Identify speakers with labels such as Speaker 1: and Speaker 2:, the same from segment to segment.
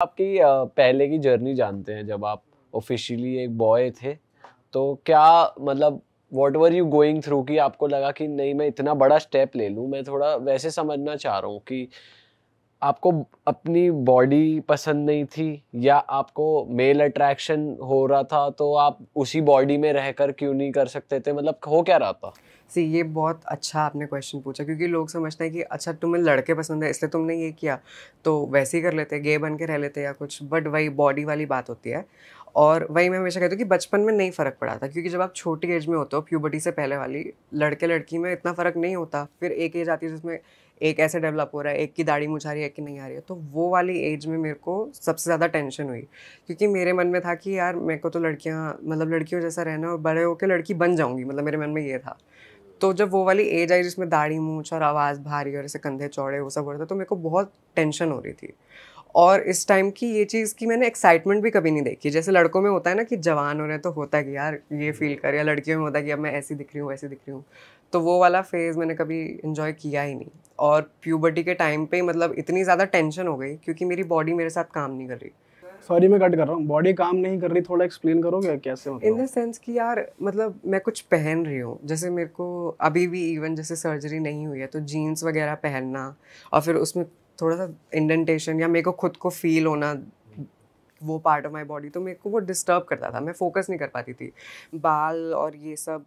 Speaker 1: आपकी पहले की जर्नी जानते हैं जब आप ऑफिशियली एक बॉय थे, तो क्या मतलब what were you going through कि आपको लगा कि नहीं मैं इतना बड़ा स्टेप ले लूँ? मैं थोड़ा वैसे समझना चाह रहा हूँ कि आपको अपनी बॉडी पसंद नहीं थी या आपको मेल अट्रैक्शन हो रहा था तो आप उसी बॉडी में रहकर क्यों नहीं कर सकते थे? मतलब हो क्या रहा था?
Speaker 2: सी ये बहुत अच्छा आपने क्वेश्चन पूछा क्योंकि लोग समझते हैं कि अच्छा तुम्हें लड़के पसंद है इसलिए तुमने ये किया तो वैसे ही कर लेते, गे बन के रह लेते या कुछ, बट वही बॉडी वाली बात होती है। और वही मैं हमेशा कहती हूँ कि बचपन में नहीं फ़र्क पड़ा था क्योंकि जब आप छोटी एज में होते हो, प्यूबर्टी से पहले वाली, लड़के लड़की में इतना फ़र्क नहीं होता। फिर एक एज आती है जिसमें एक ऐसे डेवलप हो रहा है, एक की दाढ़ी मूंछ आ रही है, एक की नहीं आ रही है, तो वो वाली एज में मेरे को सबसे ज़्यादा टेंशन हुई क्योंकि मेरे मन में था कि यार मेरे को तो लड़कियाँ मतलब लड़कियों जैसा रहना और बड़े होकर लड़की बन जाऊंगी, मतलब मेरे मन में ये था। तो जब वो वाली एज आई जिसमें दाढ़ी मूंछ और आवाज़ भारी और ऐसे कंधे चौड़े वो सब हो रहा था, तो मेरे को बहुत टेंशन हो रही थी। और इस टाइम की ये चीज़ की मैंने एक्साइटमेंट भी कभी नहीं देखी। जैसे लड़कों में होता है ना कि जवान हो रहे हैं तो होता है कि यार ये फील कर, या लड़कियों में होता है कि अब मैं ऐसी दिख रही हूँ वैसी दिख रही हूँ। तो वो वाला फेज़ मैंने कभी इन्जॉय किया ही नहीं। और प्यूबर्टी के टाइम पे मतलब इतनी ज़्यादा टेंशन हो गई क्योंकि मेरी बॉडी मेरे साथ काम नहीं कर रही।
Speaker 3: सॉरी मैं कट कर रहा हूँ। बॉडी काम नहीं कर रही, थोड़ा एक्सप्लेन करोगे कैसे?
Speaker 2: इन द
Speaker 3: मतलब
Speaker 2: सेंस कि यार मतलब मैं कुछ पहन रही हूँ, जैसे मेरे को अभी भी इवन जैसे सर्जरी नहीं हुई है तो जीन्स वगैरह पहनना और फिर उसमें थोड़ा सा इंडेंटेशन या मेरे को खुद को फील होना वो पार्ट ऑफ माई बॉडी, तो मेरे को वो डिस्टर्ब करता था, मैं फोकस नहीं कर पाती थी। बाल और ये सब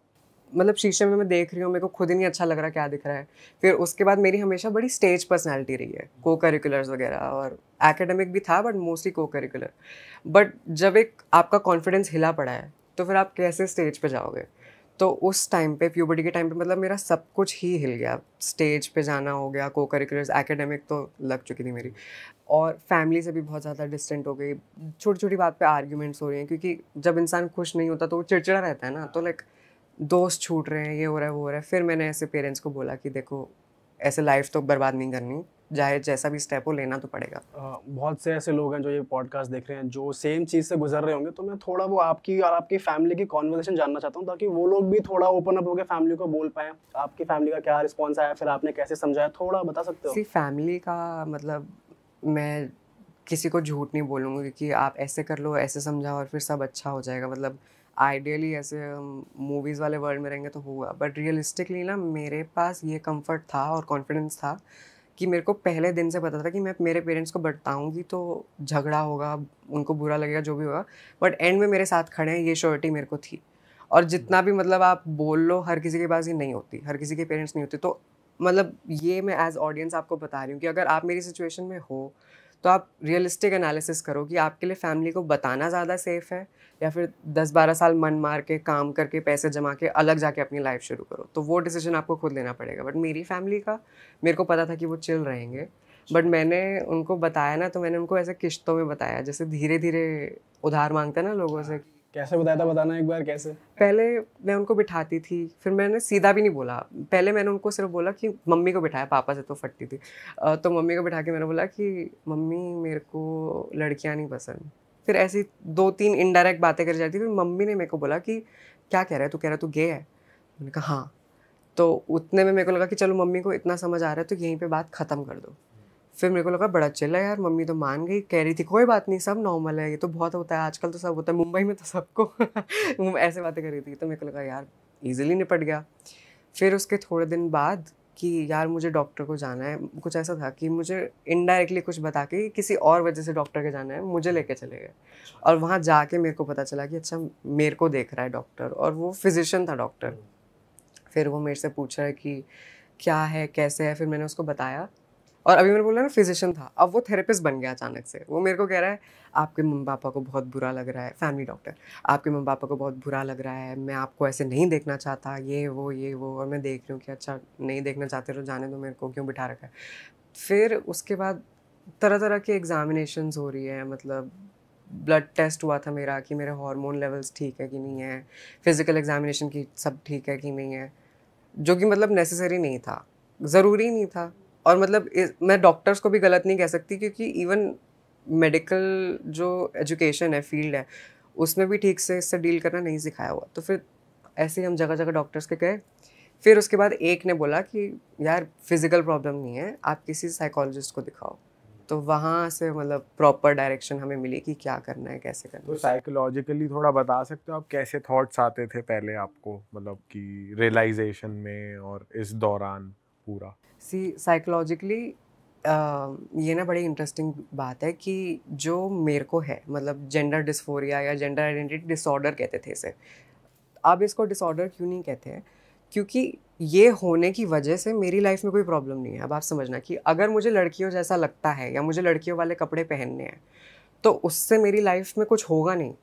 Speaker 2: मतलब शीशे में मैं देख रही हूँ, मेरे को खुद ही नहीं अच्छा लग रहा क्या दिख रहा है। फिर उसके बाद मेरी हमेशा बड़ी स्टेज पर्सनैलिटी रही है, को करिकुलर्स वगैरह और एकेडमिक भी था बट मोस्टली को करिकुलर। बट जब एक आपका कॉन्फिडेंस हिला पड़ा है तो फिर आप कैसे स्टेज पे जाओगे? तो उस टाइम पे प्यूबर्टी के टाइम पे मतलब मेरा सब कुछ ही हिल गया। स्टेज पे जाना हो गया, को करिकुलर्स, एकेडमिक तो लग चुकी थी मेरी, और फैमिली से भी बहुत ज़्यादा डिस्टेंट हो गई। छोटी छोटी बात पे आर्ग्यूमेंट्स हो रही हैं क्योंकि जब इंसान खुश नहीं होता तो वो चिड़चिड़ा रहता है ना, तो लाइक दोस्त छूट रहे हैं, ये हो रहा है वो हो रहा है। फिर मैंने ऐसे पेरेंट्स को बोला कि देखो ऐसे लाइफ तो बर्बाद नहीं करनी, चाहे जैसा भी स्टेप हो लेना तो पड़ेगा।
Speaker 3: बहुत से ऐसे लोग हैं जो ये पॉडकास्ट देख रहे हैं जो सेम चीज़ से गुजर रहे होंगे, तो मैं थोड़ा वो आपकी और आपकी फैमिली की कॉन्वर्सेशन जानना चाहता हूँ ताकि वो लोग भी थोड़ा ओपन अप होकर फैमिली को बोल पाएँ। आपकी फैमिली का क्या रिस्पॉन्स आया, फिर आपने कैसे समझाया, थोड़ा बता सकते हो?
Speaker 2: सी फैमिली का मतलब मैं किसी को झूठ नहीं बोलूँगी कि आप ऐसे कर लो, ऐसे समझाओ और फिर सब अच्छा हो जाएगा। मतलब आइडियली ऐसे हम मूवीज़ वाले वर्ल्ड में रहेंगे तो होगा, बट रियलिस्टिकली ना मेरे पास ये कंफर्ट था और कॉन्फिडेंस था कि मेरे को पहले दिन से पता था कि मैं मेरे पेरेंट्स को बताऊँगी तो झगड़ा होगा, उनको बुरा लगेगा, जो भी होगा, बट एंड में मेरे साथ खड़े हैं, ये श्योरिटी मेरे को थी। और जितना भी मतलब आप बोल लो, हर किसी के पास ये नहीं होती, हर किसी के पेरेंट्स नहीं होते। तो मतलब ये मैं एज ऑडियंस आपको बता रही हूँ कि अगर आप मेरी सिचुएशन में हो तो आप रियलिस्टिक एनालिसिस करो कि आपके लिए फैमिली को बताना ज़्यादा सेफ है या फिर 10-12 साल मन मार के काम करके पैसे जमा के अलग जाके अपनी लाइफ शुरू करो। तो वो डिसीजन आपको खुद लेना पड़ेगा। बट मेरी फैमिली का मेरे को पता था कि वो चिल रहेंगे, बट मैंने उनको बताया ना, तो मैंने उनको ऐसे किश्तों में बताया, जैसे धीरे धीरे उधार मांगते हैं ना लोगों से।
Speaker 3: कैसे बताया था, बताना एक बार कैसे?
Speaker 2: पहले मैं उनको बिठाती थी, फिर मैंने सीधा भी नहीं बोला। पहले मैंने उनको सिर्फ बोला कि मम्मी को बिठाया, पापा से तो फटती थी। तो मम्मी को बिठा के मैंने बोला कि मम्मी मेरे को लड़कियां नहीं पसंद। फिर ऐसी 2-3 इनडायरेक्ट बातें कर जाती। फिर मम्मी ने मेरे को बोला कि क्या कह रहा है तू, कह रहा है तू गे है? मैंने कहा हाँ। तो उतने में मेरे को लगा कि चलो मम्मी को इतना समझ आ रहा है तो यहीं पे बात ख़त्म कर दो। फिर मेरे को लगा बड़ा चिल है यार, मम्मी तो मान गई, कह रही थी कोई बात नहीं सब नॉर्मल है, ये तो बहुत होता है आजकल, तो सब होता है मुंबई में तो सबको ऐसे बातें कर रही थी। तो मेरे को लगा यार इजीली निपट गया। फिर उसके थोड़े दिन बाद कि यार मुझे डॉक्टर को जाना है, कुछ ऐसा था कि मुझे इनडायरेक्टली कुछ बता के किसी और वजह से डॉक्टर के जाना है, मुझे लेके चले गए। और वहाँ जाके मेरे को पता चला कि अच्छा मेरे को देख रहा है डॉक्टर, और वो फिजिशियन था डॉक्टर। फिर वो मेरे से पूछ रहा है कि क्या है कैसे है, फिर मैंने उसको बताया। और अभी मैंने बोला ना फिजिशियन था, अब वो थेरेपिस्ट बन गया अचानक से। वो मेरे को कह रहा है आपके मम्मी पापा को बहुत बुरा लग रहा है, फैमिली डॉक्टर, आपके मम्मी पापा को बहुत बुरा लग रहा है, मैं आपको ऐसे नहीं देखना चाहता, ये वो ये वो। और मैं देख रही हूँ कि अच्छा नहीं देखना चाहते तो जाने दो, मेरे को क्यों बिठा रखा है। फिर उसके बाद तरह तरह की एग्जामिनेशंस हो रही है, मतलब ब्लड टेस्ट हुआ था मेरा कि मेरे हार्मोन लेवल्स ठीक है कि नहीं है, फिजिकल एग्जामिनेशन की सब ठीक है कि नहीं है, जो कि मतलब नेसेसरी नहीं था, ज़रूरी नहीं था। और मतलब मैं डॉक्टर्स को भी गलत नहीं कह सकती क्योंकि इवन मेडिकल जो एजुकेशन है, फील्ड है, उसमें भी ठीक से इससे डील करना नहीं सिखाया हुआ। तो फिर ऐसे ही हम जगह जगह डॉक्टर्स के गए। फिर उसके बाद एक ने बोला कि यार फिजिकल प्रॉब्लम नहीं है, आप किसी साइकोलॉजिस्ट को दिखाओ। तो वहाँ से मतलब प्रॉपर डायरेक्शन हमें मिली कि क्या करना है, कैसे करना
Speaker 4: तो
Speaker 2: है।
Speaker 4: साइकोलॉजिकली थोड़ा बता सकते हो आप कैसे थॉट्स आते थे पहले आपको, मतलब कि रियलाइजेशन में और इस दौरान पूरा?
Speaker 2: सी साइकोलॉजिकली ये ना बड़ी इंटरेस्टिंग बात है कि जो मेरे को है, मतलब जेंडर डिस्फोरिया या जेंडर आइडेंटिटी डिसऑर्डर कहते थे इसे। अब इसको डिसऑर्डर क्यों नहीं कहते हैं, क्योंकि ये होने की वजह से मेरी लाइफ में कोई प्रॉब्लम नहीं है। अब आप समझना कि अगर मुझे लड़कियों जैसा लगता है या मुझे लड़कियों वाले कपड़े पहनने हैं तो उससे मेरी लाइफ में कुछ होगा नहीं।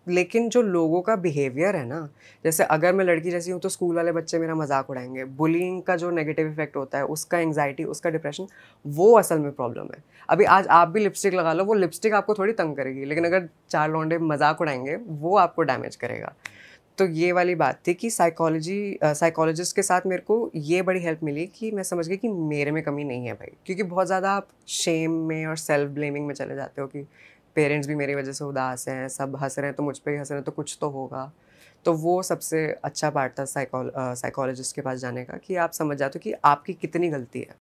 Speaker 2: लेकिन जो लोगों का बिहेवियर है ना, जैसे अगर मैं लड़की जैसी हूँ तो स्कूल वाले बच्चे मेरा मजाक उड़ाएंगे, बुलिंग का जो नेगेटिव इफेक्ट होता है, उसका एंग्जाइटी, उसका डिप्रेशन, वो असल में प्रॉब्लम है। अभी आज आप भी लिपस्टिक लगा लो, वो लिपस्टिक आपको थोड़ी तंग करेगी, लेकिन अगर 4 लौंडे मजाक उड़ाएंगे वो आपको डैमेज करेगा। तो ये वाली बात थी कि साइकोलॉजिस्ट के साथ मेरे को ये बड़ी हेल्प मिली कि मैं समझ गई कि मेरे में कमी नहीं है भाई। क्योंकि बहुत ज़्यादा आप शेम में और सेल्फ ब्लेमिंग में चले जाते हो कि पेरेंट्स भी मेरी वजह से उदास हैं, सब हंस रहे हैं तो मुझ पे ही हंस रहे हैं, तो कुछ तो होगा। तो वो सबसे अच्छा पार्ट था साइकोलॉजिस्ट के पास जाने का, कि आप समझ जाते हो कि आपकी कितनी गलती है।